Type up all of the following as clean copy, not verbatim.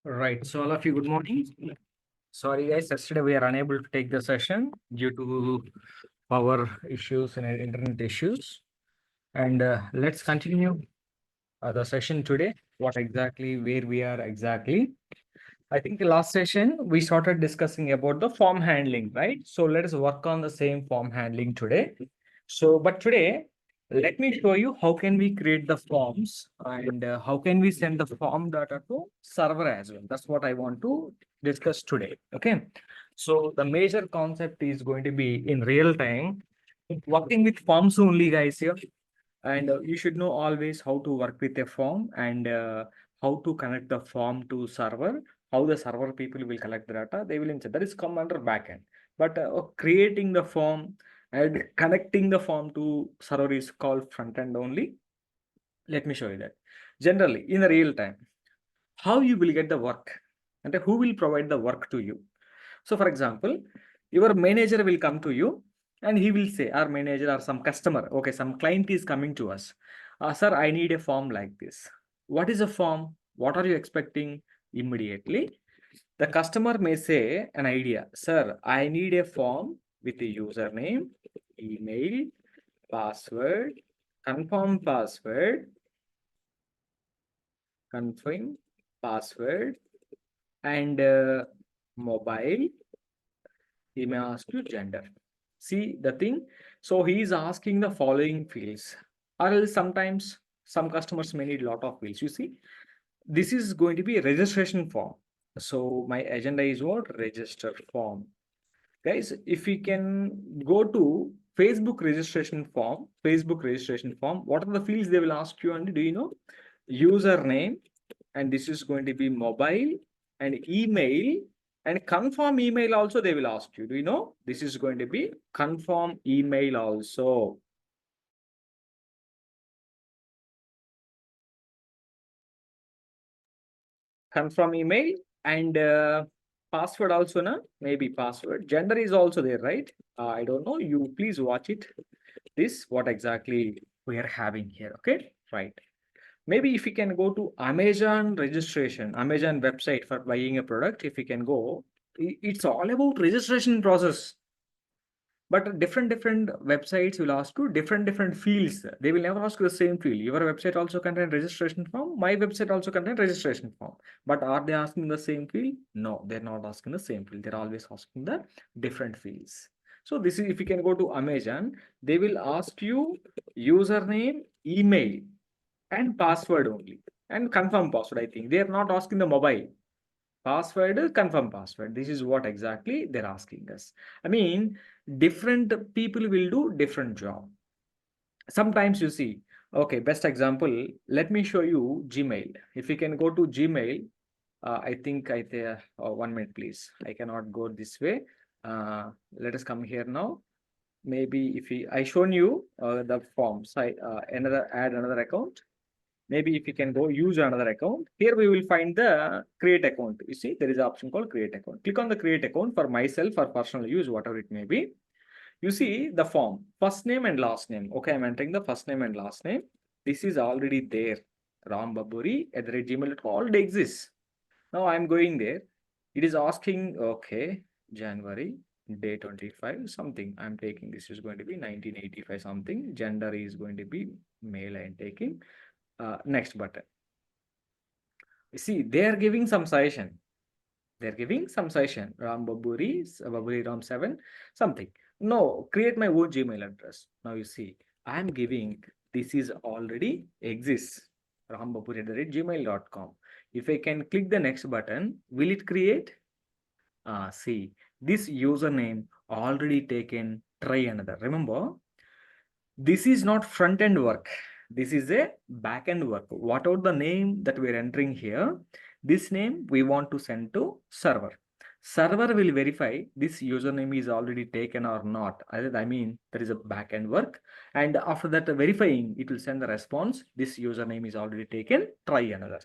Right. So all of you, good morning. Sorry guys, yesterday we are unable to take the session due to power issues and internet issues. And let's continue the session today. What exactly, where we are exactly. I think the last session we started discussing about the form handling, right? So let us work on the same form handling today. So, but today, let me show you how can we create the forms and how can we send the form data to server as well. That's what I want to discuss today. Okay. So the major concept is going to be in real time, working with forms only, guys here. And you should know always how to work with a form and how to connect the form to server, how the server people will collect the data, they will insert. That is come under backend. But creating the form and connecting the form to server is called front end only. Let me show you that. Generally, in the real time, how you will get the work and who will provide the work to you. So, for example, your manager will come to you and he will say, our manager or some customer, okay, some client is coming to us. Sir, I need a form like this. What is a form? What are you expecting immediately? The customer may say an idea, sir, I need a form with a username, email, password, confirm password, confirm password, and mobile. He may ask you gender. See the thing. So he is asking the following fields. Or else sometimes some customers may need a lot of fields. You see, this is going to be a registration form. So my agenda is what? Register form. Guys, if we can go to Facebook registration form, what are the fields they will ask you? And do you know? Username, and this is going to be mobile and email, and confirm email also they will ask you. Do you know? This is going to be confirm email also. Confirm email and password also, na? Maybe password. Gender is also there, right? I don't know. You please watch it. This, what exactly we are having here. Okay, right. Maybe if you can go to Amazon registration, Amazon website for buying a product, if you can go, it's all about registration process. But different websites will ask you different fields. They will never ask you the same field. Your website also contain registration form. My website also contain registration form. But are they asking the same field? No, they're not asking the same field. They're always asking the different fields. So this is, if you can go to Amazon, they will ask you username, email, and password only, and confirm password. I think they are not asking the mobile password, confirm password. This is what exactly they're asking us. I mean, different people will do different job. Sometimes you see, okay, best example, let me show you Gmail. If you can go to Gmail, I think 1 minute please, I cannot go this way. Let us come here now. Maybe if I shown you the forms, I another add another account. Maybe if you can go use another account, here we will find the create account. You see, there is an option called create account. Click on the create account for myself or personal use, whatever it may be. You see the form, first name and last name. Okay, I'm entering the first name and last name. This is already there. rambaburi@gmail.com already exists. Now I'm going there. It is asking, okay, January, day 25, something. I'm taking, this is going to be 1985 something. Gender is going to be male, I'm taking. Next button. See, they are giving some suggestion. They're giving some suggestion. Baburi Ram 7, something. No, create my own Gmail address. Now you see, I'm giving, this is already exists. rambaburi@gmail.com. If I can click the next button, will it create? See, this username already taken, try another. Remember, this is not front end work. This is a back end work. Whatever the name that we're entering here, this name we want to send to server. Server will verify this username is already taken or not. I mean, there is a back end work. And after that verifying, it will send the response. This username is already taken. Try another.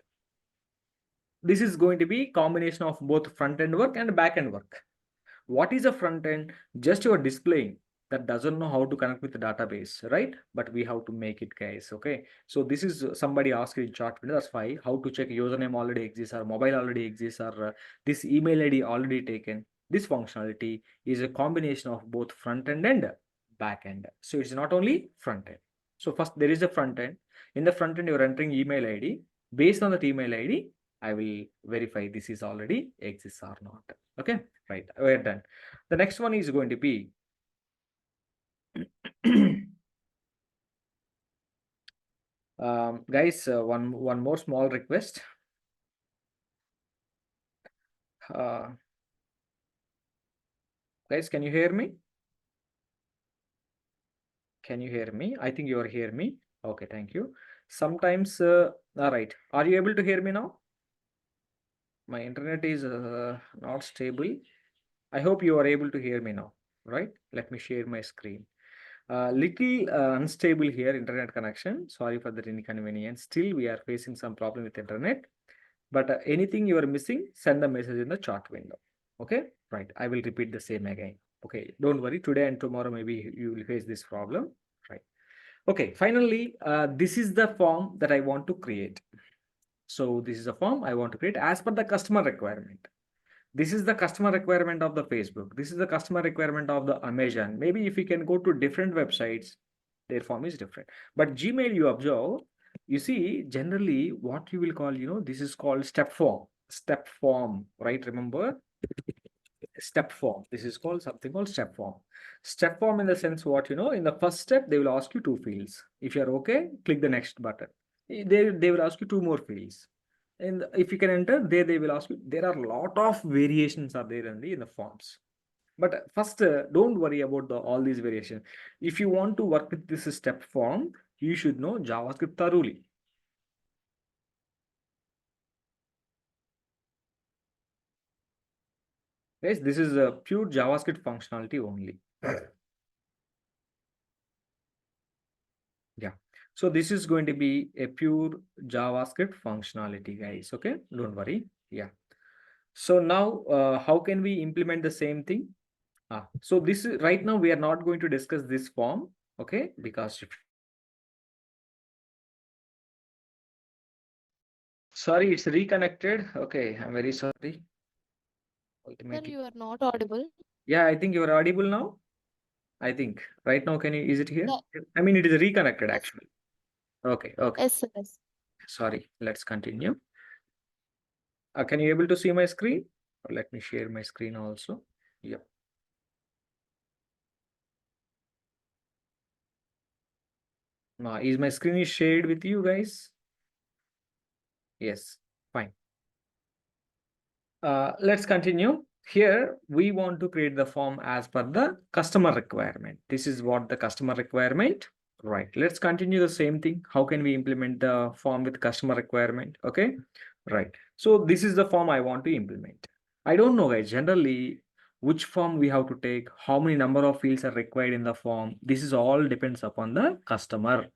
This is going to be combination of both front end work and back end work. What is a front end? Just your displaying. that doesn't know how to connect with the database, right? But we have to make it, guys. Okay. So this is somebody asked in chat window. That's why how to check username already exists or mobile already exists or this email ID already taken. This functionality is a combination of both front end and back end. So it's not only front end. So first there is a front end. In the front end, you're entering email ID. Based on that email ID, I will verify this is already exists or not. Okay, right. We're done. The next one is going to be guys, one more small request. Uh, guys, can you hear me? Can you hear me? I think you are hear me. Okay, thank you. Sometimes, all right. Are you able to hear me now? My internet is not stable. I hope you are able to hear me now, right? Let me share my screen. Little unstable here, internet connection. Sorry for the inconvenience. Still, we are facing some problem with internet. But anything you are missing, send the message in the chat window. Okay, right. I will repeat the same again. Okay, don't worry. Today and tomorrow, maybe you will face this problem. Right. Okay, finally, this is the form that I want to create. So this is a form I want to create as per the customer requirement. This is the customer requirement of the Facebook. This is the customer requirement of the Amazon. Maybe if you can go to different websites, their form is different. But Gmail, you observe, you see, generally what you will call, this is called step form. Step form, right? Remember, step form. This is called something called step form. Step form in the sense what, in the first step, they will ask you two fields. If you're okay, click the next button. They will ask you two more fields. And if you can enter, they will ask you. There are a lot of variations are there in the forms. But first, don't worry about all these variations. If you want to work with this step form, you should know JavaScript thoroughly. Guys, this is a pure JavaScript functionality only. Yeah. So this is going to be a pure JavaScript functionality, guys. Okay, don't worry. Yeah. So now, how can we implement the same thing? So this is right now we are not going to discuss this form, okay? Because sorry, it's reconnected. Okay, I'm very sorry. Sir, Ultimately, you are not audible. yeah, I think you are audible now. I think right now, can you? Is it here? Yeah, I mean, it is reconnected yes, actually. Okay, okay. yes, sir, yes. Sorry. Let's continue. Can you able to see my screen? Let me share my screen also. Yeah. Is my screen is shared with you guys? Yes. Fine. Let's continue. Here, we want to create the form as per the customer requirement. This is what the customer requirement. Right. Let's continue the same thing. How can we implement the form with customer requirement? Okay. Right. So this is the form I want to implement. I don't know, guys. Generally, which form we have to take, how many number of fields are required in the form. This is all depends upon the customer.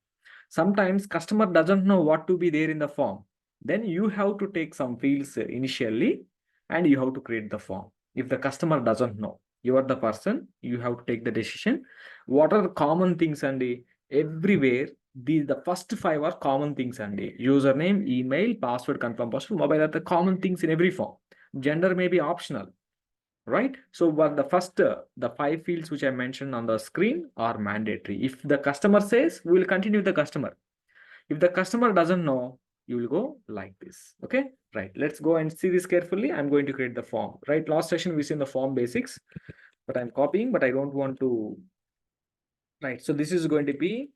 Sometimes customer doesn't know what to be there in the form. Then you have to take some fields initially and you have to create the form. If the customer doesn't know, you are the person, you have to take the decision. What are the common things and everywhere? The first five are common things and username, email, password, confirm password, mobile are the common things in every form. Gender may be optional, right? So what the five fields which I mentioned on the screen are mandatory. If the customer says, we will continue with the customer. If the customer doesn't know, you will go like this. Okay, right. Let's go and see this carefully. I'm going to create the form, right? Last session we seen the form basics, but I'm copying, but I don't want to, right? So this is going to be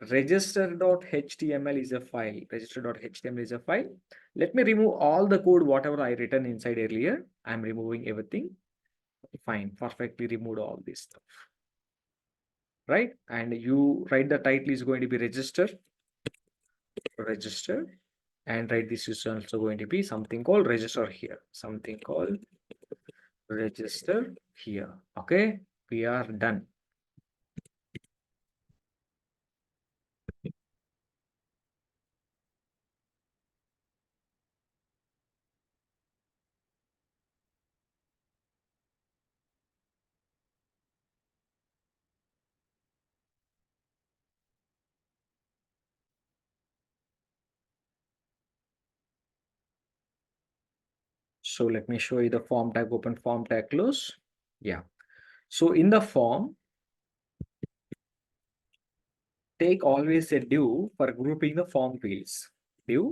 register.html is a file. Register.html is a file. Let me remove all the code, whatever I written inside earlier. I'm removing everything. Fine, perfectly removed all this stuff, right? And you write the title is going to be register, and right, this is also going to be something called register here, something called register here. Okay, we are done. So let me show you the form tag, open form tag, close. Yeah. So in the form, take always a div for grouping the form fields. Div.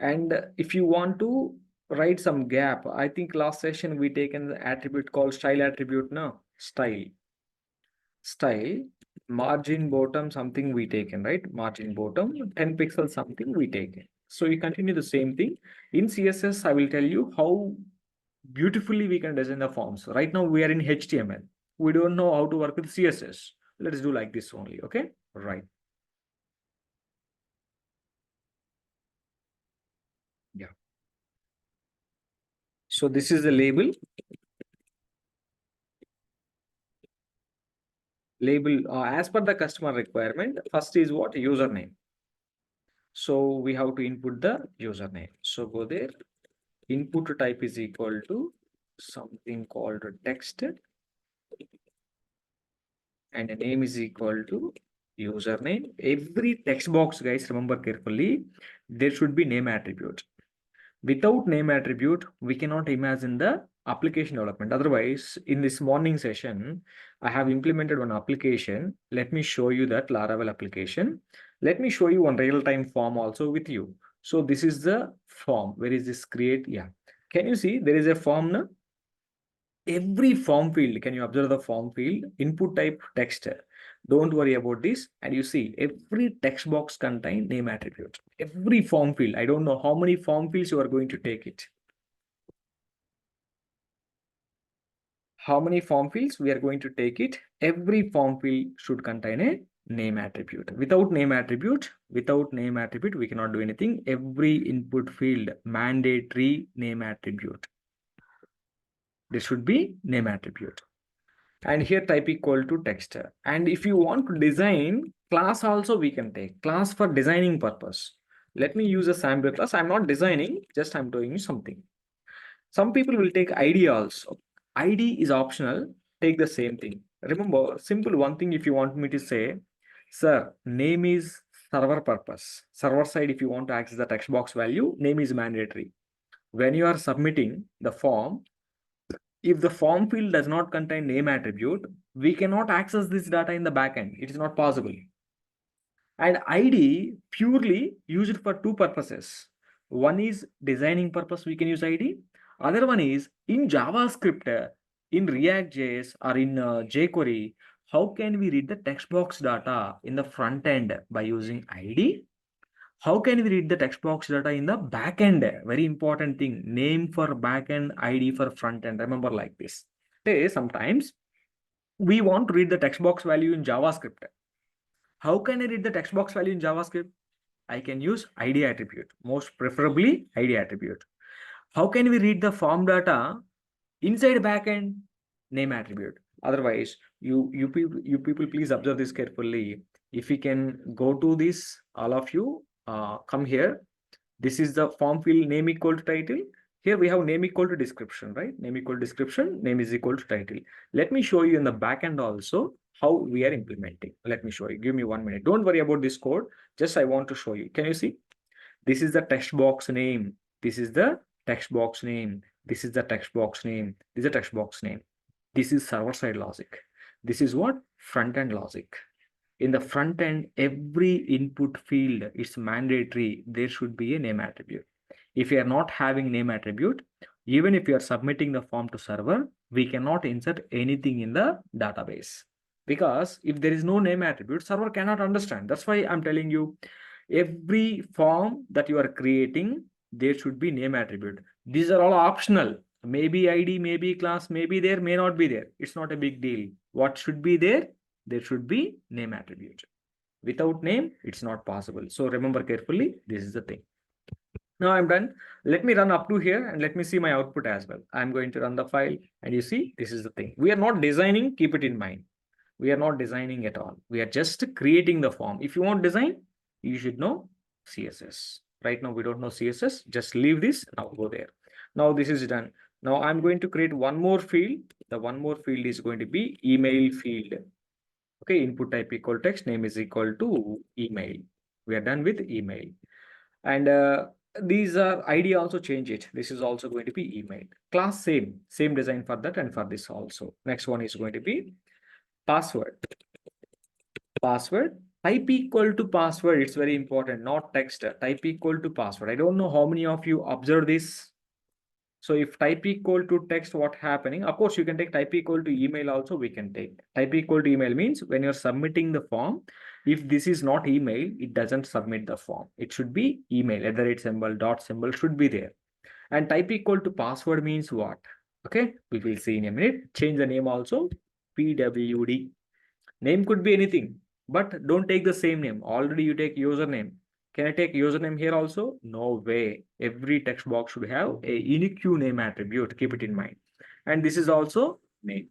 And if you want to write some gap, I think last session we taken the attribute called style attribute, no? Style, margin bottom, something we taken, right? Margin bottom, 10 pixels, something we taken. So you continue the same thing. In CSS, I will tell you how beautifully we can design the forms. Right now we are in HTML. We don't know how to work with CSS. Let's do like this only, okay? Right. Yeah. So this is the label. As per the customer requirement, first is what? Username. So we have to input the username. So go there. Input type is equal to something called text, and the name is equal to username. Every text box, guys, remember carefully, there should be name attribute. Without name attribute, we cannot imagine the application development. Otherwise, in this morning session, I have implemented one application. Let me show you that Laravel application. Let me show you one real-time form also with you. So this is the form. Where is this create? Yeah. Can you see there is a form now? Every form field, can you observe the form field? Input type text. Don't worry about this. And you see every text box contain name attribute. Every form field. I don't know how many form fields you are going to take it. How many form fields we are going to take it? Every form field should contain a name attribute. Without name attribute, we cannot do anything. Every input field, mandatory name attribute. This should be name attribute. And here type equal to text. And if you want to design class also, we can take class for designing purpose. Let me use a sample class. I'm not designing, just I'm doing something. Some people will take ID also. ID is optional. Take the same thing. Remember, simple one thing if you want me to say, sir, name is server purpose. Server side, if you want to access the text box value, name is mandatory. When you are submitting the form, if the form field does not contain name attribute, we cannot access this data in the backend. It is not possible. And ID purely used for two purposes. One is designing purpose, we can use ID. Other one is in JavaScript, in React.js or in jQuery, how can we read the text box data in the front end by using ID? How can we read the text box data in the backend? Very important thing. Name for backend, ID for front end. Remember like this. Say sometimes we want to read the text box value in JavaScript. How can I read the text box value in JavaScript? I can use ID attribute, most preferably ID attribute. How can we read the form data inside backend? Name attribute. Otherwise, you people please observe this carefully. If we can go to this, all of you come here. This is the form field name equal to title. Here we have name equal to description, right? Name equal to description, name is equal to title. Let me show you in the backend also how we are implementing. Let me show you. Give me 1 minute. Don't worry about this code. Just I want to show you. Can you see? This is the text box name. This is the text box name. This is the text box name. This is the text box name. This is server side logic. This is what? Front end logic. In the front end, every input field is mandatory. There should be a name attribute. If you are not having name attribute, even if you are submitting the form to server, we cannot insert anything in the database. Because if there is no name attribute, server cannot understand. That's why I'm telling you, every form that you are creating, there should be name attribute. These are all optional. Maybe ID, maybe class, maybe there, may not be there. It's not a big deal. What should be there? There should be name attribute. Without name, it's not possible. So remember carefully, this is the thing. Now I'm done. Let me run up to here and let me see my output as well. I'm going to run the file and you see, this is the thing. We are not designing, keep it in mind. We are not designing at all. We are just creating the form. If you want design, you should know CSS. Right now, we don't know CSS. Just leave this. Now go there. Now this is done. Now I'm going to create one more field. The one more field is going to be email field. Okay, input type equal text, name is equal to email. We are done with email. And These are ID also change it. This is also going to be email. Class same design for that and for this also. Next one is going to be password. Password. Type equal to password. It's very important, not text. Type equal to password. I don't know how many of you observe this. So if type equal to text, what happening? Of course, you can take type equal to email also, we can take. Type equal to email means when you're submitting the form, if this is not email, it doesn't submit the form. It should be email, @ symbol, dot symbol should be there. And type equal to password means what? Okay, we will see in a minute. Change the name also, PWD. Name could be anything, but don't take the same name. Already you take username. Can I take username here also? No way. Every text box should have a unique name attribute. Keep it in mind. And this is also name.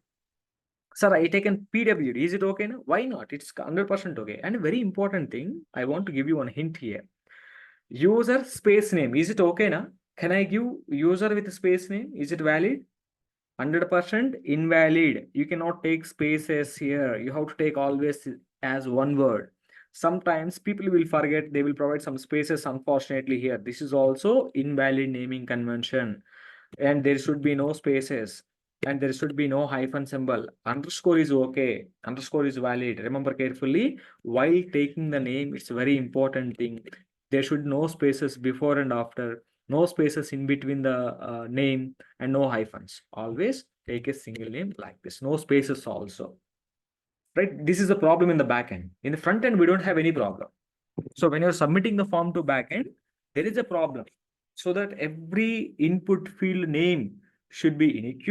Sir, I taken PWD. Is it okay now? Why not? It's 100% okay. And a very important thing, I want to give you one hint here. User space name. Is it okay now? Can I give user with space name? Is it valid? 100% invalid. You cannot take spaces here. You have to take always as one word. Sometimes people will forget, they will provide some spaces, unfortunately here. This is also invalid naming convention. And there should be no spaces. And there should be no hyphen symbol. Underscore is okay. Underscore is valid. Remember carefully, while taking the name, it's a very important thing. There should no spaces before and after, no spaces in between the name, and no hyphens. Always take a single name like this, no spaces also. Right? This is a problem in the back end. In the front end, we don't have any problem. So when you're submitting the form to back end, there is a problem. So that every input field name should be unique,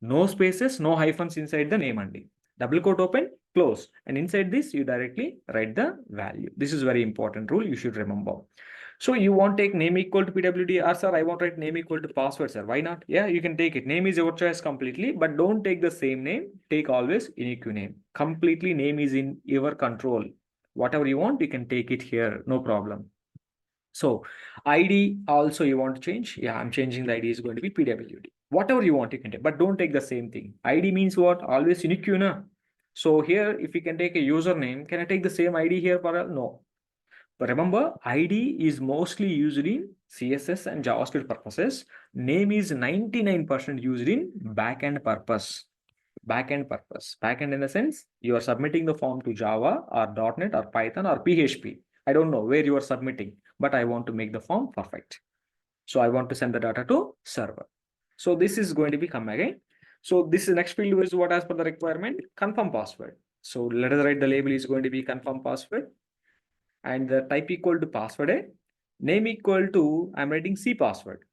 no spaces, no hyphens inside the name only. Double quote open, close. And inside this, you directly write the value. This is very important rule you should remember. So you want take name equal to PWD, or sir, I want write name equal to password, sir. Why not? Yeah, you can take it. Name is your choice completely, but don't take the same name. Take always unique name. Completely name is in your control. Whatever you want, you can take it here, no problem. So ID also you want to change. Yeah, I'm changing the ID is going to be PWD. Whatever you want, you can take, but don't take the same thing. ID means what? Always unique, na? So here, if you can take a username, can I take the same ID here? No. But remember, ID is mostly used in CSS and JavaScript purposes. Name is 99% used in backend purpose. Backend purpose. Backend in the sense, you are submitting the form to Java or .NET or Python or PHP. I don't know where you are submitting, but I want to make the form perfect. So I want to send the data to server. So this is going to be come again. So this next field is what as per the requirement, confirm password. So let us write the label is going to be confirm password. And the type equal to password, name equal to, I'm writing C password.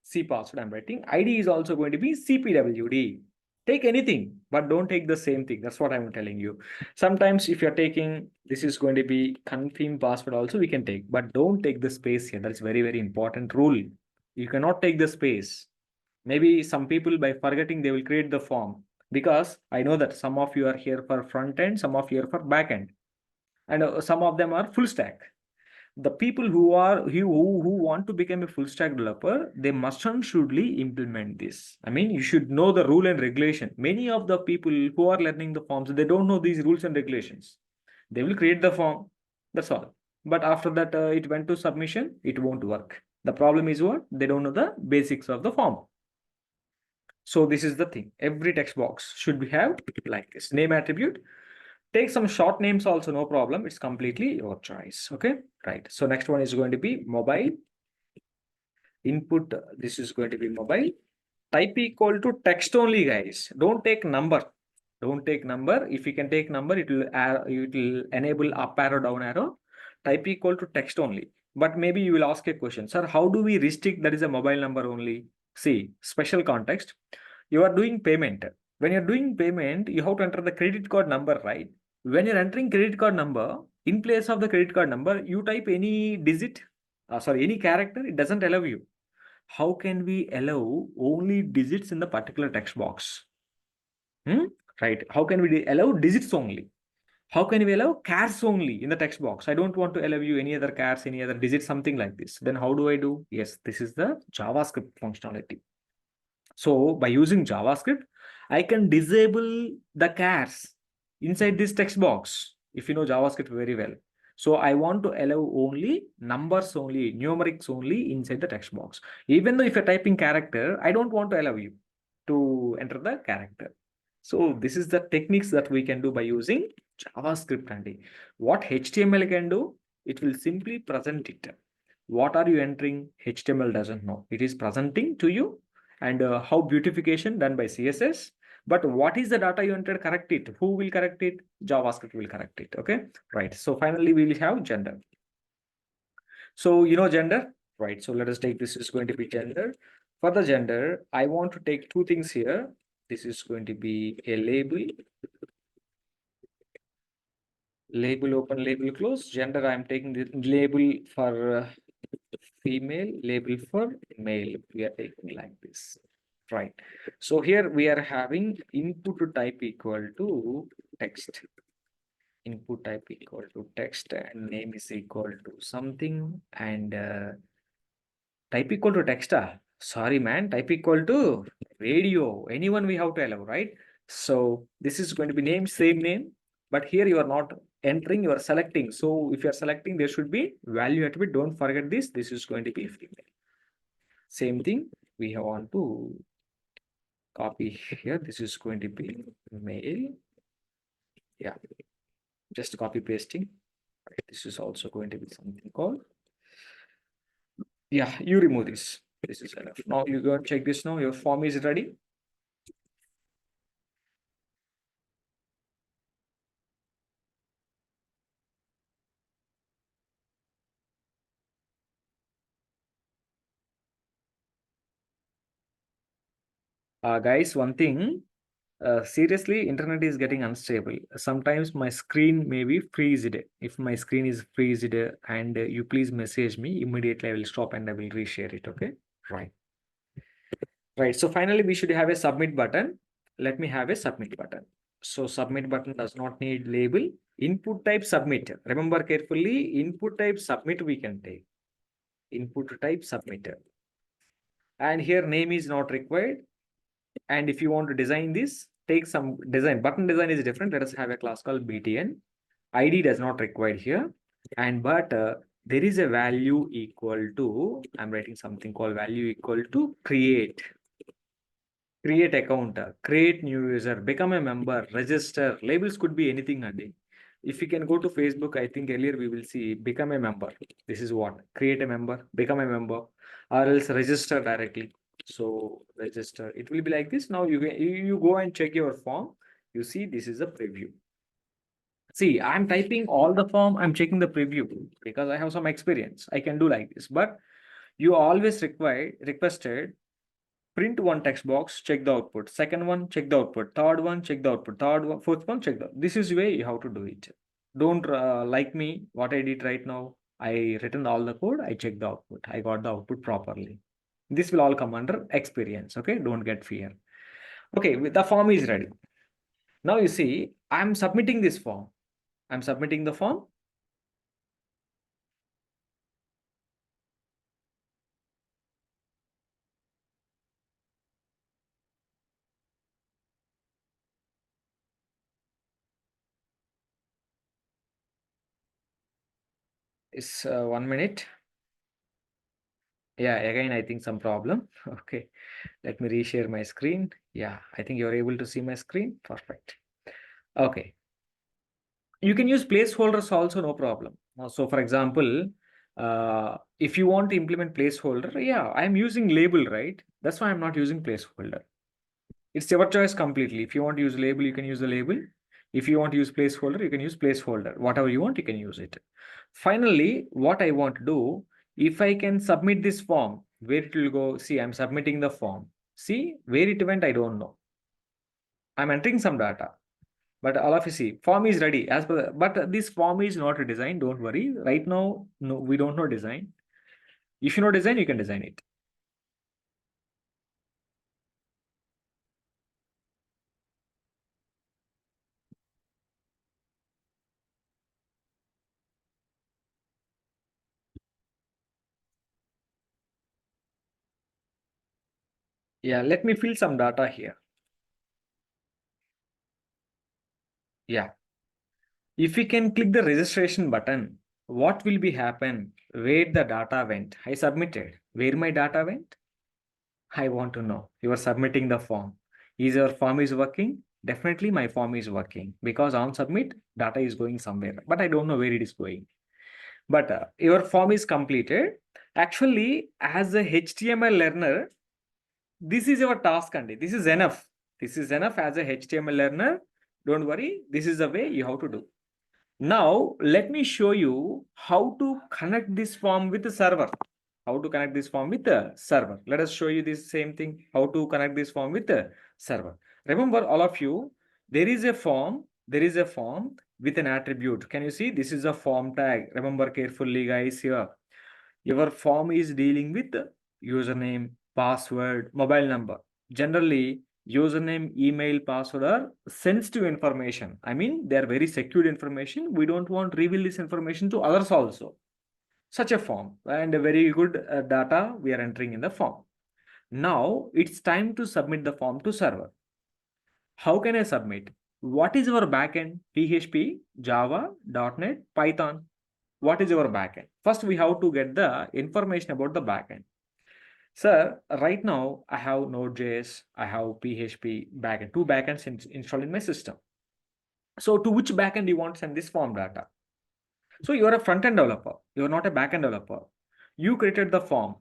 C password I'm writing. ID is also going to be CPWD. Take anything, but don't take the same thing. That's what I'm telling you. Sometimes if you're taking, this is going to be confirm password also we can take, but don't take the space here. That's very, very important rule. You cannot take the space. Maybe some people by forgetting, they will create the form, because I know that some of you are here for front end, some of you are for back end, and some of them are full stack. The people who want to become a full stack developer, they must and shouldly implement this. I mean, you should know the rule and regulation. Many of the people who are learning the forms, they don't know these rules and regulations. They will create the form, that's all. But after that, it went to submission, it won't work. The problem is what? They don't know the basics of the form. So this is the thing. Every text box should be have like this name attribute. Take some short names also, no problem. It's completely your choice. Okay, right. So next one is going to be mobile input. This is going to be mobile. Type equal to text only, guys. Don't take number. Don't take number. If you can take number, it will enable up arrow, down arrow. Type equal to text only. But maybe you will ask a question, sir, how do we restrict that is a mobile number only? See, special context. You are doing payment. When you're doing payment, you have to enter the credit card number, right? When you're entering credit card number, in place of the credit card number, you type any digit, any character, it doesn't allow you. How can we allow only digits in the particular text box? Right. How can we allow digits only? How can we allow chars only in the text box? I don't want to allow you any other chars, any other digits, something like this. Then how do I do? Yes, this is the JavaScript functionality. So by using JavaScript, I can disable the chars inside this text box. If you know JavaScript very well, So I want to allow only numbers only, numerics only inside the text box. Even though if you're typing character, I don't want to allow you to enter the character. So this is the techniques that we can do by using JavaScript. And what HTML can do, it will simply present it. What are you entering? HTML doesn't know. It is presenting to you. And how beautification done by CSS. But what is the data you entered? Correct it. Who will correct it? JavaScript will correct it. Okay. Right. So finally, we will have gender. So you know gender, right? So let us take this is going to be gender. For the gender, I want to take two things here. This is going to be a label. Label open, label close. Gender, I'm taking the label for female, label for male. We are taking like this, right? So here we are having input type equal to text. Input type equal to text and name is equal to something and type equal to text. Sorry, man. Type equal to radio. Anyone we have to allow, right? So this is going to be name, same name, but here you are not entering, you are selecting. So if you are selecting, there should be value attribute. Don't forget this. This is going to be female. Same thing. We have on to copy here. This is going to be male. Yeah, just copy pasting. This is also going to be something called. Yeah, you remove this. This is enough. Now you go and check this now. Your form is ready. Guys, one thing, seriously, internet is getting unstable. Sometimes my screen may be freezed. If my screen is freezed and you please message me, immediately I will stop and I will reshare it. Okay. Right. Right. So finally, we should have a submit button. Let me have a submit button. So submit button does not need label. Input type submit. Remember carefully, input type submit we can take. Input type submit. And here name is not required. And if you want to design this, take some design. Button design is different. Let us have a class called BTN. ID does not require here. And but there is a value equal to, I'm writing something called value equal to create. Create account, create new user, become a member, register. Labels could be anything, Adi. If you can go to Facebook, I think earlier we will see become a member. This is what create a member, become a member, or else register directly. So register, it will be like this. Now you go and check your form. You see, this is a preview. See, I'm typing all the form, I'm checking the preview because I have some experience. I can do like this, but you always requested print one text box, check the output. Second one, check the output. Third one, check the output. Third one, fourth one, check the. This is the way you have to do it. Don't like me. What I did right now, I written all the code. I checked the output. I got the output properly. This will all come under experience. Okay, don't get fear. Okay, the form is ready. Now you see, I'm submitting this form. I'm submitting the form. It's 1 minute. Yeah, again, I think some problem. Okay, let me reshare my screen. Yeah, I think you're able to see my screen. Perfect. Okay. You can use placeholders also, no problem. So for example, if you want to implement placeholder, yeah, I'm using label, right? That's why I'm not using placeholder. It's your choice completely. If you want to use label, you can use the label. If you want to use placeholder, you can use placeholder. Whatever you want, you can use it. Finally, what I want to do, if I can submit this form, where it will go, see, I'm submitting the form. See, where it went, I don't know. I'm entering some data. But all of you see, form is ready as per but this form is not a design. Don't worry. Right now, no, we don't know design. If you know design, you can design it. Yeah, let me fill some data here. Yeah. If we can click the registration button, what will be happen where the data went? I submitted. Where my data went? I want to know. You are submitting the form. Is your form is working? Definitely my form is working because on submit data is going somewhere, but I don't know where it is going. But your form is completed. Actually, as a HTML learner, this is your task and this is enough. This is enough as a HTML learner. Don't worry. This is the way you have to do. Now, let me show you how to connect this form with the server. How to connect this form with the server. Let us show you this same thing. How to connect this form with the server. Remember, all of you, there is a form. There is a form with an attribute. Can you see? This is a form tag. Remember carefully, guys, here. Your form is dealing with the username, password, mobile number. Generally, username, email, password are sensitive information. I mean, they are very secured information. We don't want to reveal this information to others also. Such a form and a very good data we are entering in the form. Now it's time to submit the form to server. How can I submit? What is our backend? PHP, Java, .NET, Python. What is our backend? First, we have to get the information about the backend. Sir, right now I have Node.js, I have PHP backend, two backends installed in my system. So to which backend you want to send this form data? So you are a front-end developer, you are not a backend developer. You created the form.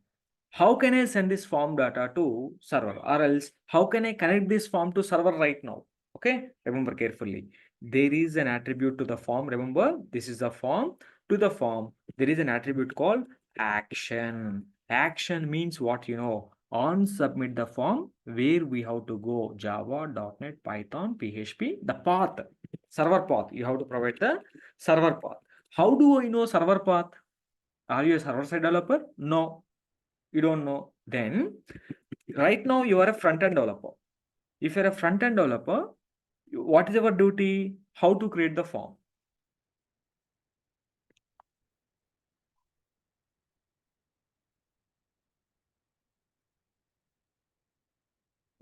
How can I send this form data to server, or else how can I connect this form to server right now? Okay, remember carefully. There is an attribute to the form. Remember, this is the form. To the form, there is an attribute called action. Action means what you know. On submit the form, where we have to go Java, .NET, Python, PHP, the path, server path. You have to provide the server path. How do I know server path? Are you a server-side developer? No, you don't know. Then, right now you are a front-end developer. If you're a front-end developer, what is our duty? How to create the form?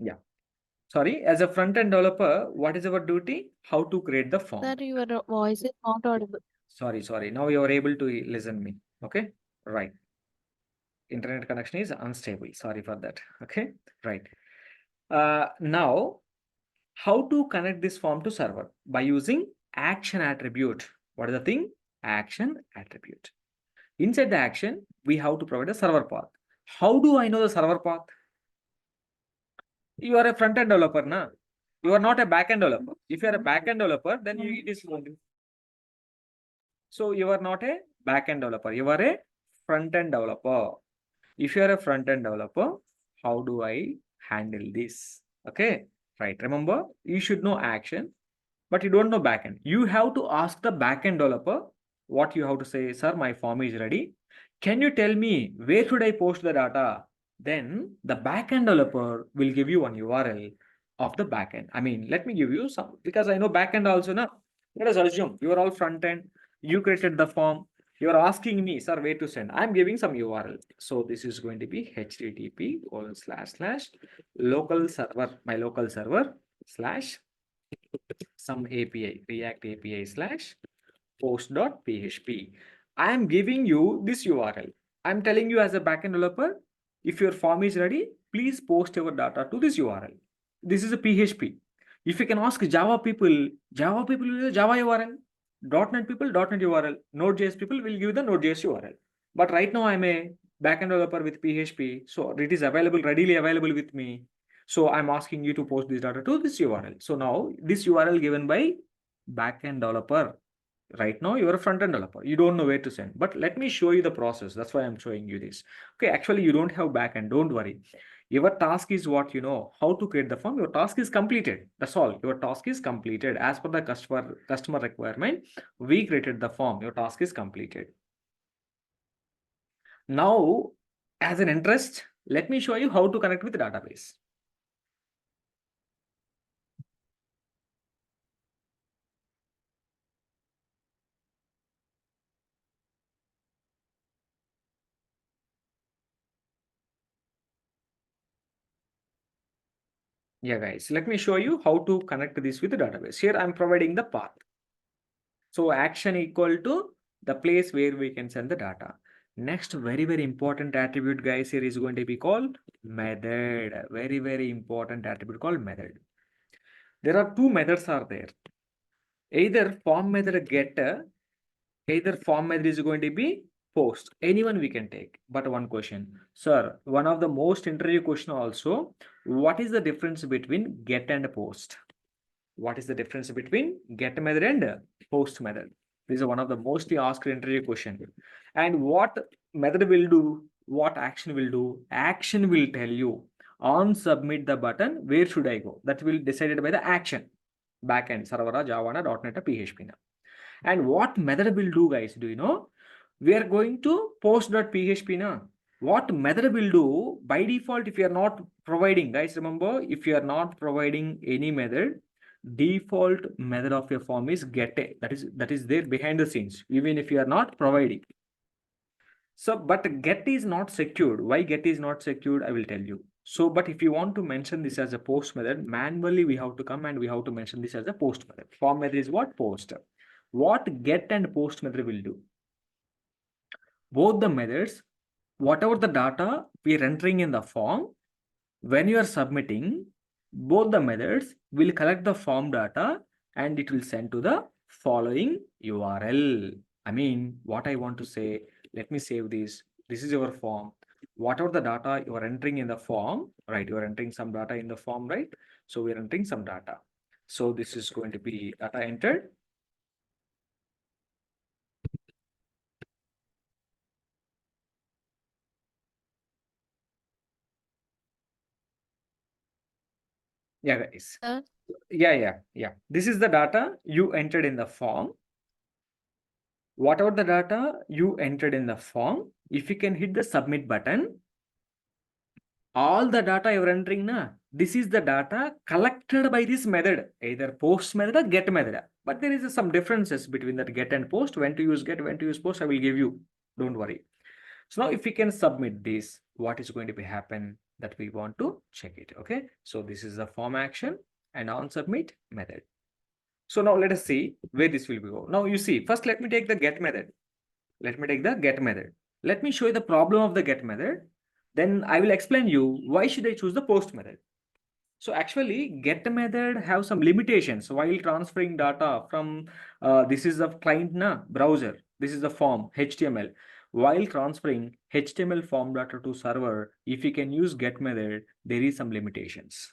Yeah. Sorry, as a front-end developer, what is our duty? How to create the form? Sir, your voice is not audible. Sorry. Now you are able to listen me. Okay, right. Internet connection is unstable. Sorry for that. Okay, right. Now, how to connect this form to server? By using action attribute. What is the thing? Action attribute. Inside the action, we have to provide a server path. How do I know the server path? You are a front-end developer, na? You are not a back-end developer. If you are a back-end developer, then it is. So you are not a back-end developer. You are a front-end developer. If you are a front-end developer, how do I handle this? Okay, right. Remember, you should know action, but you don't know backend. You have to ask the backend developer what you have to say. Sir, my form is ready. Can you tell me where should I post the data? Then the backend developer will give you one URL of the backend. I mean, let me give you some because I know backend also now. Let us assume you are all front end. You created the form. You are asking me, sir, where to send. I'm giving some URL. So this is going to be http:// local server, my local server slash some API, React API slash post.php. I am giving you this URL. I'm telling you as a backend developer, if your form is ready, please post your data to this URL. This is a PHP. If you can ask Java people will use Java URL. .NET people, .NET URL. Node.js people will give the Node.js URL. But right now I'm a backend developer with PHP, so it is available, readily available with me. So I'm asking you to post this data to this URL. So now this URL given by backend developer. Right now you are a front-end developer. You don't know where to send. But let me show you the process. That's why I'm showing you this. Okay, actually you don't have backend. Don't worry. Your task is what you know, how to create the form. Your task is completed. That's all. Your task is completed. As per the customer requirement, we created the form. Your task is completed. Now, as an interest, let me show you how to connect with the database. Yeah, guys, let me show you how to connect this with the database. Here I'm providing the path. So action equal to the place where we can send the data. Next, very important attribute, guys, here is going to be called method. Very important attribute called method. There are two methods are there. Either form method get, either form method is going to be post. Anyone we can take. But one question, sir, one of the most interview question also, what is the difference between get and post? What is the difference between get method and post method? This is one of the mostly asked interview question. And what method will do, what action will do? Action will tell you on submit the button, where should I go? That will decided by the action. Backend, server, Java, .NET, PHP. And what method will do, guys? Do you know? We are going to post.php now. What method will do by default if you are not providing, guys, remember, if you are not providing any method, default method of your form is get. That is there behind the scenes, even if you are not providing. So, but get is not secured. Why get is not secured? I will tell you. So, but if you want to mention this as a post method, manually we have to come and we have to mention this as a post method. Form method is what? Post. What get and post method will do? Both the methods, whatever the data we are entering in the form, when you are submitting, both the methods will collect the form data and it will send to the following URL. I mean, what I want to say, let me save this. This is your form. Whatever the data you are entering in the form, right? You are entering some data in the form, right? So we are entering some data. So this is going to be data entered. Yeah, guys. Yeah. This is the data you entered in the form. Whatever the data you entered in the form, if you can hit the submit button, all the data you're entering na, this is the data collected by this method, either post method or get method. But there is some differences between that get and post. When to use get, when to use post, I will give you. Don't worry. So now if we can submit this, what is going to be happen that we want to check it. Okay. So this is the form action and on submit method. So now let us see where this will go. Now you see, first let me take the get method. Let me take the get method. Let me show you the problem of the get method. Then I will explain you why should I choose the post method. So actually get method have some limitations while transferring data from this is the client browser. This is the form HTML. While transferring HTML form data to server, if you can use get method, there is some limitations.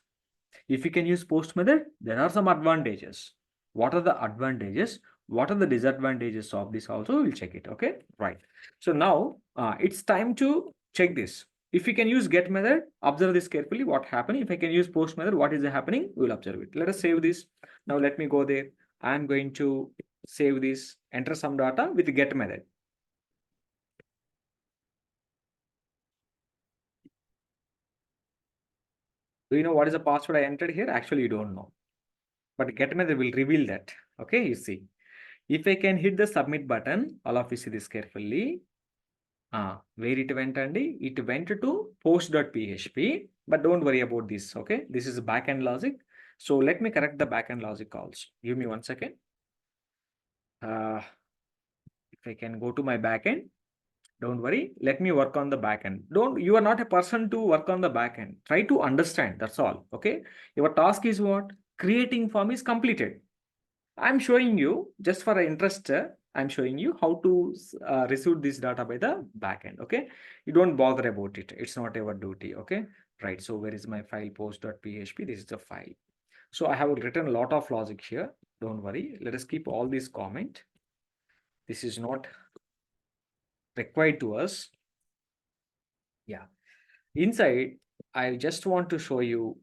If you can use post method, there are some advantages. What are the advantages? What are the disadvantages of this also? We'll check it. Okay, right. So now it's time to check this. If you can use get method, observe this carefully. What happened? If I can use post method, what is happening? We'll observe it. Let us save this. Now let me go there. I'm going to save this, enter some data with get method. Do you know what is the password I entered here? Actually, you don't know. But get method will reveal that. Okay, you see. If I can hit the submit button, all of you see this carefully. Where it went, Andy? It went to post.php, but don't worry about this. Okay, this is backend logic. So let me correct the backend logic also. Give me 1 second. If I can go to my backend, don't worry. Let me work on the backend. You are not a person to work on the backend. Try to understand. That's all. Okay. Your task is what? Creating form is completed. I'm showing you just for interest. I'm showing you how to receive this data by the backend. Okay, you don't bother about it. It's not our duty. Okay, right. So where is my file post.php? This is the file. So I have written a lot of logic here. Don't worry. Let us keep all these comment. This is not required to us. Yeah. Inside, I just want to show you.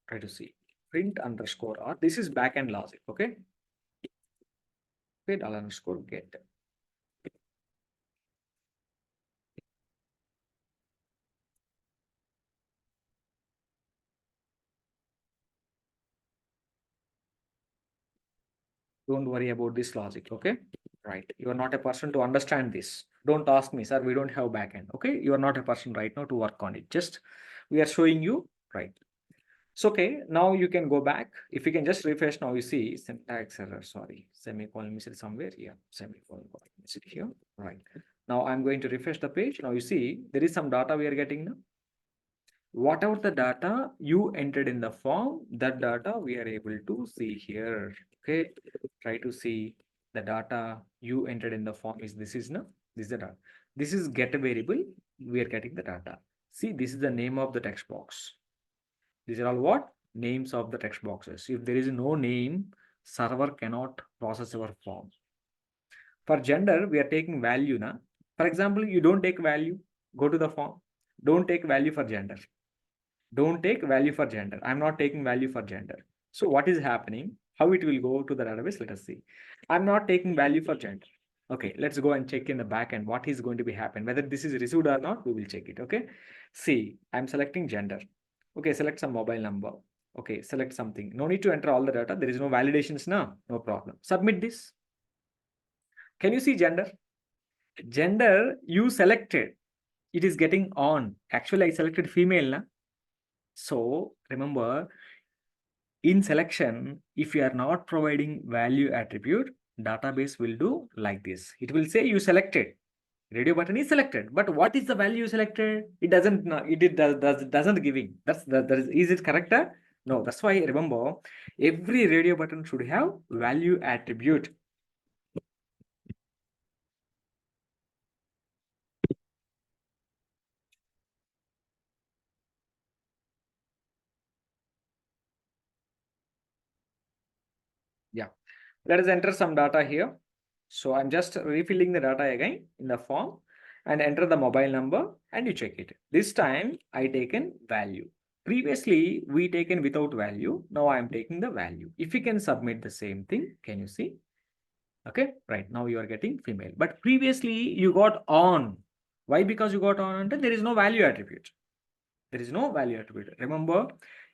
Try to see print underscore r. This is backend logic. Okay. Print underscore get. Don't worry about this logic. Okay. Right. You are not a person to understand this. Don't ask me, sir. We don't have backend. Okay. You are not a person right now to work on it. Just we are showing you. Right. So, okay, now you can go back. If you can just refresh now, you see syntax error, sorry, semicolon missed somewhere here, semicolon missed here, right. Now I'm going to refresh the page. Now you see there is some data we are getting now. Whatever the data you entered in the form, that data we are able to see here. Okay, try to see the data you entered in the form is this is no, this is the data. This is get variable, we are getting the data. See, this is the name of the text box. These are all what? Names of the text boxes. If there is no name, server cannot process our form. For gender, we are taking value now. For example, you don't take value, go to the form. Don't take value for gender. Don't take value for gender. I'm not taking value for gender. So what is happening? How it will go to the database? Let us see. I'm not taking value for gender. Okay, let's go and check in the back end what is going to be happen. Whether this is received or not, we will check it. Okay. See, I'm selecting gender. Okay, select some mobile number. Okay, select something. No need to enter all the data. There is no validations now. No problem. Submit this. Can you see gender? Gender you selected. It is getting on. Actually, I selected female. Na? So remember, in selection, if you are not providing value attribute, database will do like this. It will say you selected. Radio button is selected, but what is the value selected? It doesn't know. Doesn't giving. Is it correct? No, that's why remember every radio button should have value attribute. Yeah, let us enter some data here. So I'm just refilling the data again in the form and enter the mobile number and you check it. This time I taken value. Previously we taken without value. Now I am taking the value. If you can submit the same thing, can you see? Okay, right now you are getting female, but previously you got on. Why? Because you got on and there is no value attribute. There is no value attribute. Remember,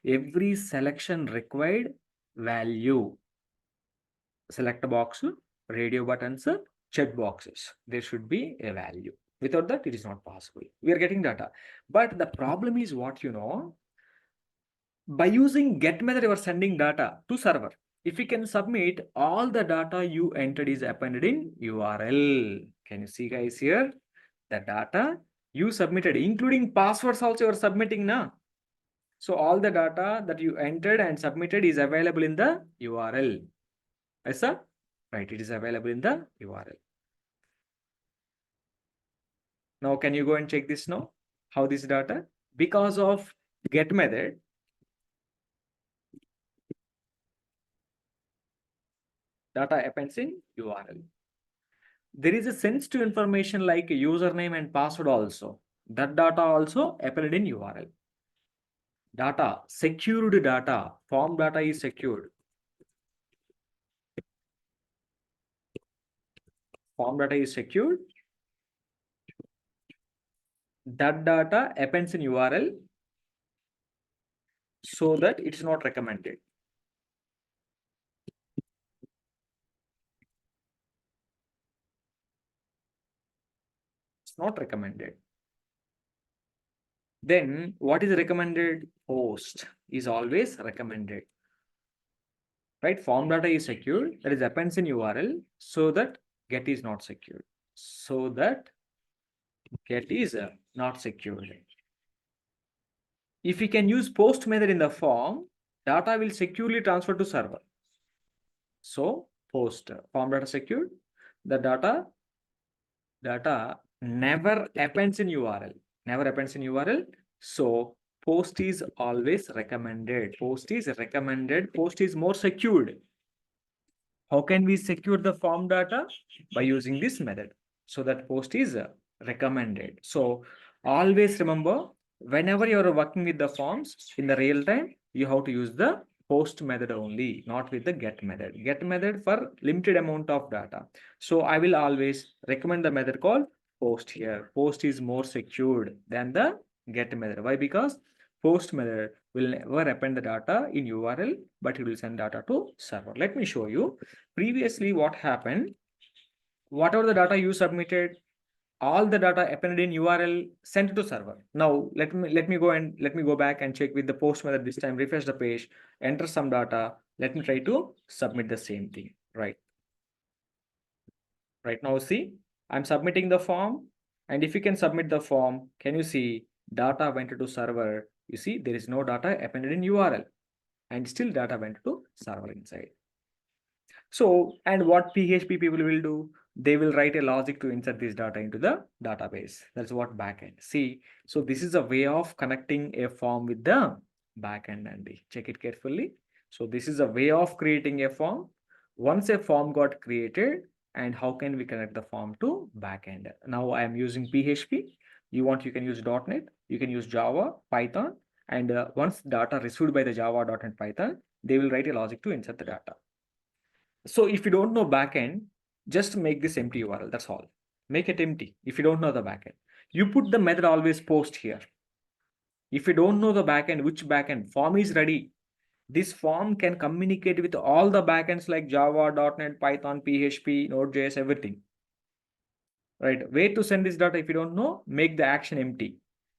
every selection required value. Select a box, radio buttons, check boxes. There should be a value. Without that, it is not possible. We are getting data. But the problem is what you know, by using get method, you are sending data to server. If you can submit, all the data you entered is appended in URL. Can you see guys here? The data you submitted, including passwords also you are submitting now. So all the data that you entered and submitted is available in the URL. Yes, sir? Right, it is available in the URL. Now, can you go and check this now? How this data? Because of get method, data appends in URL. There is a sensitive information like username and password also. That data also appended in URL. Data, secured data, form data is secured. Form data is secured. That data appends in URL so that it's not recommended. It's not recommended. Then what is recommended? Post is always recommended. Right? Form data is secured. That is appends in URL so that get is not secured. So that get is not secured. If we can use post method in the form, data will securely transfer to server. So post form data secured. The data never appends in URL. Never appends in URL. So post is always recommended. Post is recommended. Post is more secured. How can we secure the form data? By using this method. So that post is recommended. So always remember, whenever you are working with the forms in the real time, you have to use the post method only, not with the get method. Get method for limited amount of data. So I will always recommend the method called post here. Post is more secured than the get method. Why? Because post method will never append the data in URL, but it will send data to server. Let me show you. Previously, what happened? Whatever the data you submitted, all the data appended in URL sent to server. Now let me go back and check with the post method this time, refresh the page, enter some data. Let me try to submit the same thing, right? Right now, see, I'm submitting the form, and if you can submit the form, can you see data went to server? You see, there is no data appended in URL, and still data went to server inside. So, and what PHP people will do? They will write a logic to insert this data into the database. That's what backend. See, so this is a way of connecting a form with the backend, and check it carefully. So this is a way of creating a form. Once a form got created, and how can we connect the form to backend? Now I am using PHP. You can use .NET, you can use Java, Python, and once data received by the Java, .NET, Python, they will write a logic to insert the data. So if you don't know backend, just make this empty URL. That's all. Make it empty if you don't know the backend. You put the method always post here. If you don't know the backend, which backend, form is ready. This form can communicate with all the backends like Java, .NET, Python, PHP, Node.js, everything. Right? Where to send this data if you don't know, make the action empty.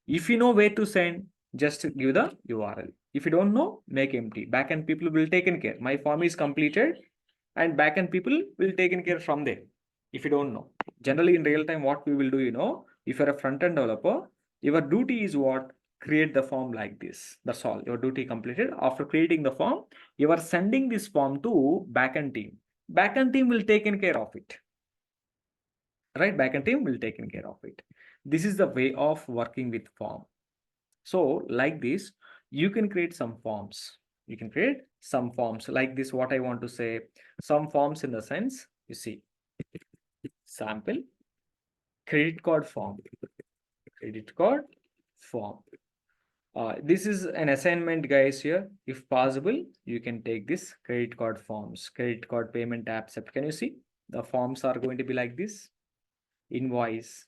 If you know where to send, just give the URL. If you don't know, make empty. Backend people will taken care. My form is completed, and backend people will taken care from there. If you don't know, generally in real time, what we will do, if you're a front-end developer, your duty is what? Create the form like this. That's all. Your duty completed. After creating the form, you are sending this form to backend team. Backend team will taken care of it. Right? Backend team will taken care of it. This is the way of working with form. So like this, you can create some forms. You can create some forms like this. What I want to say, some forms in the sense, you see, sample, credit card form, credit card form. This is an assignment, guys. Here, if possible, you can take this credit card forms, credit card payment accept. Can you see the forms are going to be like this? Invoice.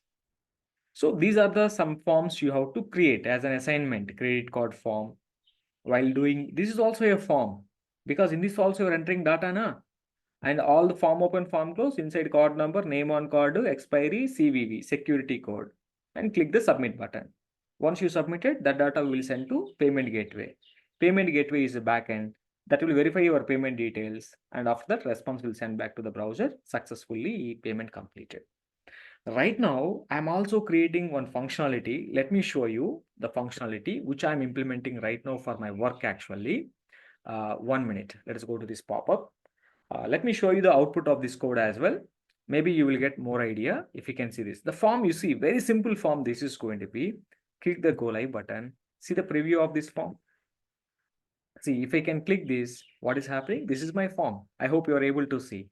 So these are the some forms you have to create as an assignment. Credit card form. While doing this is also a form, because in this also you're entering data na, and all the form open, form close, inside card number, name on card, expiry, CVV, security code, and click the submit button. Once you submit it, that data will send to payment gateway. Payment gateway is a backend that will verify your payment details, and after that response will send back to the browser, successfully payment completed. Right now, I'm also creating one functionality. Let me show you the functionality which I'm implementing right now for my work actually. 1 minute. Let us go to this pop-up. Let me show you the output of this code as well. Maybe you will get more idea if you can see this. The form you see, very simple form this is going to be. Click the go live button. See the preview of this form. See, if I can click this, what is happening? This is my form. I hope you are able to see.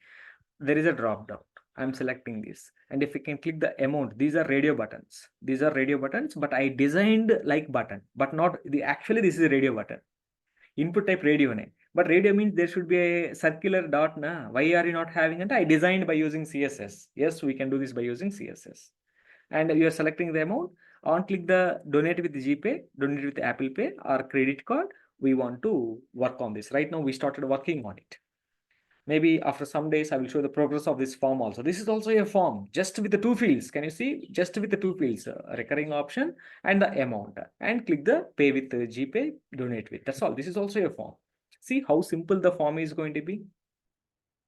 There is a drop down. I'm selecting this, and if you can click the amount, these are radio buttons. These are radio buttons, but I designed like button, but not the actually this is a radio button. Input type radio name, but radio means there should be a circular dot na. Why are you not having it? I designed by using CSS. Yes, we can do this by using CSS. And you are selecting the amount. On click the donate with GPay, donate with Apple Pay or credit card. We want to work on this. Right now, we started working on it. Maybe after some days, I will show the progress of this form also. This is also a form just with the two fields. Can you see? Just with the two fields, recurring option and the amount. And click the pay with GPay, donate with. That's all. This is also a form. See how simple the form is going to be?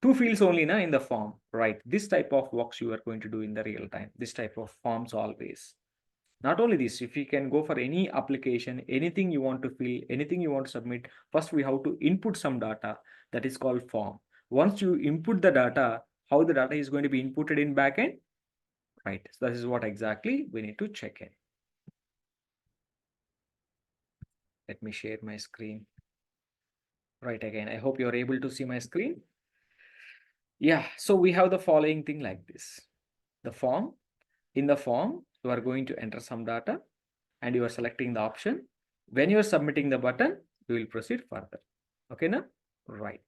Two fields only na, in the form, right? This type of works you are going to do in the real time. This type of forms always. Not only this, if you can go for any application, anything you want to fill, anything you want to submit, first we have to input some data that is called form. Once you input the data, how the data is going to be inputted in backend, right? So this is what exactly we need to check in. Let me share my screen. Right, again, I hope you're able to see my screen. Yeah, so we have the following thing like this. The form, in the form, you are going to enter some data and you are selecting the option. When you are submitting the button, you will proceed further. Okay, now? Right.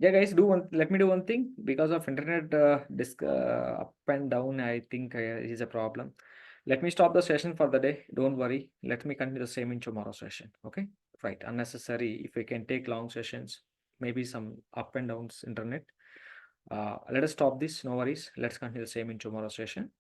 Yeah, guys, let me do one thing. Because of internet up and down, I think is a problem. Let me stop the session for the day. Don't worry. Let me continue the same in tomorrow's session. Okay. right? Unnecessary. If we can take long sessions, maybe some up and downs internet. Let us stop this. No worries. Let's continue the same in tomorrow's session.